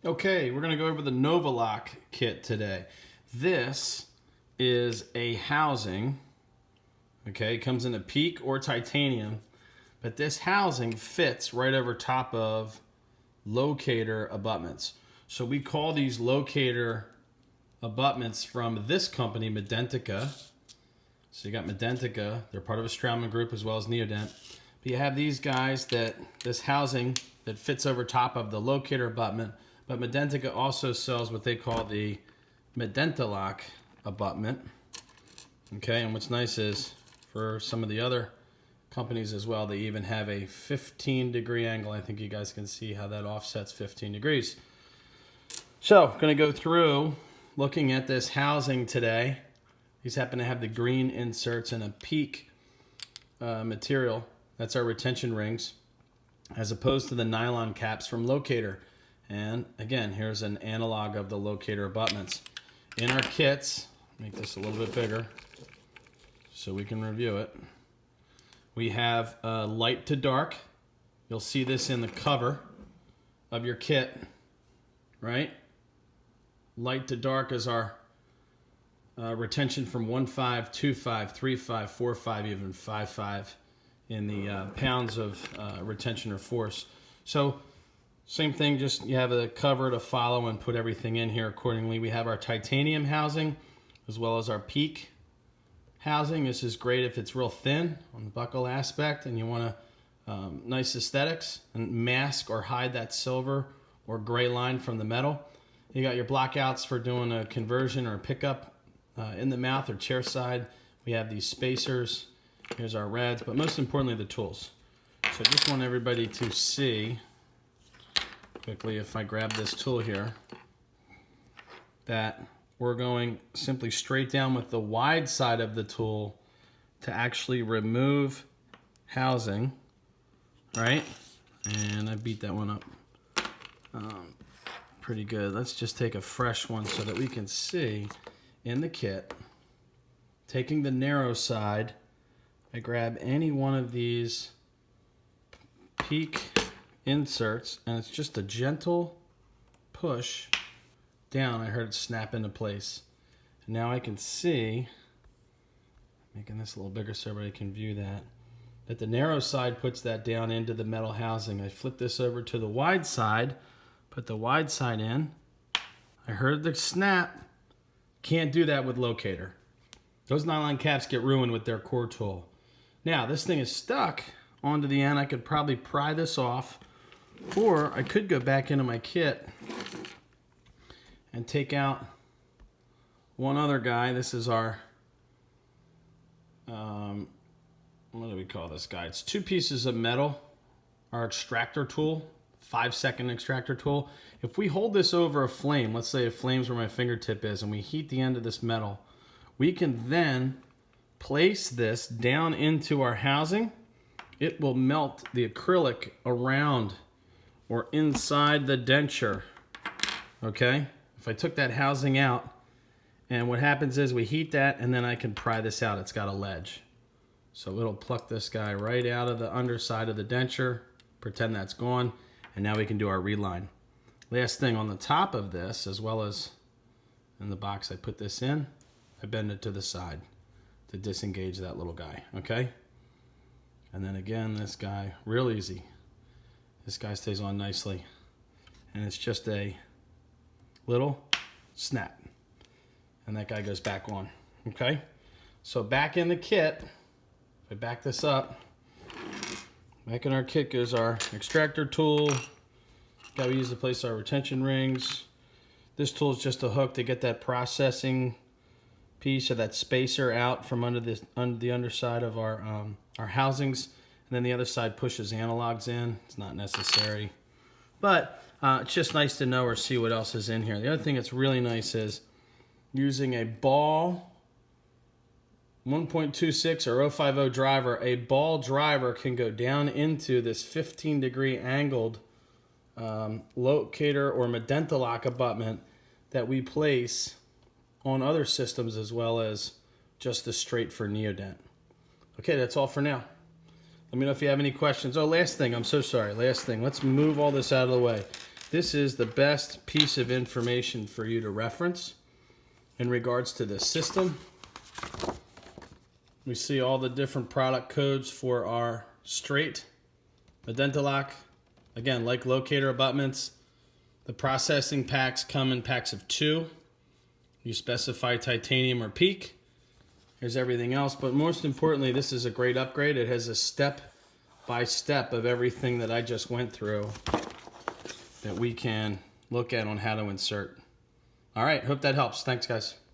Okay, we're going to go over the Novaloc kit today. This is a housing, okay, it comes in a PEEK or titanium, but this housing fits right over top of locator abutments. So we call these locator abutments from this company, Medentika. So you got Medentika, they're part of a Straumann group as well as Neodent. But you have these guys this housing that fits over top of the locator abutment. But Medentika also sells what they call the Medentiloc abutment. Okay, and what's nice is for some of the other companies as well, they even have a 15-degree angle. I think you guys can see how that offsets 15 degrees. So, I'm going to go through looking at this housing today. These happen to have the green inserts and a PEEK material. That's our retention rings, as opposed to the nylon caps from Locator. And again, here's an analog of the locator abutments. In our kits, make this a little bit bigger so we can review it. We have light to dark. You'll see this in the cover of your kit, right? Light to dark is our retention from 1.5, 2.5, 3.5, 4.5, even 5.5 in the pounds of retention or force. So same thing, just you have a cover to follow and put everything in here accordingly. We have our titanium housing as well as our PEEK housing. This is great if it's real thin on the buckle aspect and you want nice aesthetics and mask or hide that silver or gray line from the metal. You got your blockouts for doing a conversion or a pickup in the mouth or chair side. We have these spacers. Here's our reds, but most importantly the tools. So I just want everybody to see quickly, if I grab this tool here, that we're going simply straight down with the wide side of the tool to actually remove housing, right? And I beat that one up pretty good. Let's just take a fresh one so that we can see in the kit. Taking the narrow side, I grab any one of these PEEK inserts, and it's just a gentle push down. I heard it snap into place. And now I can see, making this a little bigger so everybody can view that the narrow side puts that down into the metal housing. I flip this over to the wide side, put the wide side in. I heard the snap. Can't do that with locator. Those nylon caps get ruined with their core tool. Now, this thing is stuck onto the end. I could probably pry this off, or I could go back into my kit and take out one other guy. This is our, what do we call this guy? It's two pieces of metal, our extractor tool, 5-second extractor tool. If we hold this over a flame, let's say a flame's where my fingertip is, and we heat the end of this metal, we can then place this down into our housing. It will melt the acrylic around or inside the denture, okay? If I took that housing out, and what happens is we heat that, and then I can pry this out. It's got a ledge. So it'll pluck this guy right out of the underside of the denture, pretend that's gone, and now we can do our reline. Last thing on the top of this, as well as in the box I put this in, I bend it to the side to disengage that little guy, okay? And then again, this guy, real easy. This guy stays on nicely. And it's just a little snap. And that guy goes back on, okay? So back in the kit, if I back this up, back in our kit goes our extractor tool. That we use to place our retention rings. This tool is just a hook to get that processing piece or that spacer out from under the underside of our housings, and then the other side pushes analogs in. It's not necessary, but it's just nice to know or see what else is in here. The other thing that's really nice is using a ball 1.26 or 050 driver. A ball driver can go down into this 15-degree angled locator or Medentiloc abutment that we place on other systems as well as just the straight for Neodent. Okay, that's all for now. Let me know if you have any questions. Oh, last thing, I'm so sorry. Last thing, let's move all this out of the way. this is the best piece of information for you to reference in regards to the system. We see all the different product codes for our straight Medentiloc. Again, like locator abutments, the processing packs come in packs of 2. You specify titanium or PEEK. Here's everything else, but most importantly, this is a great upgrade. It has a step-by-step of everything that I just went through that we can look at on how to insert. All right, hope that helps. Thanks, guys.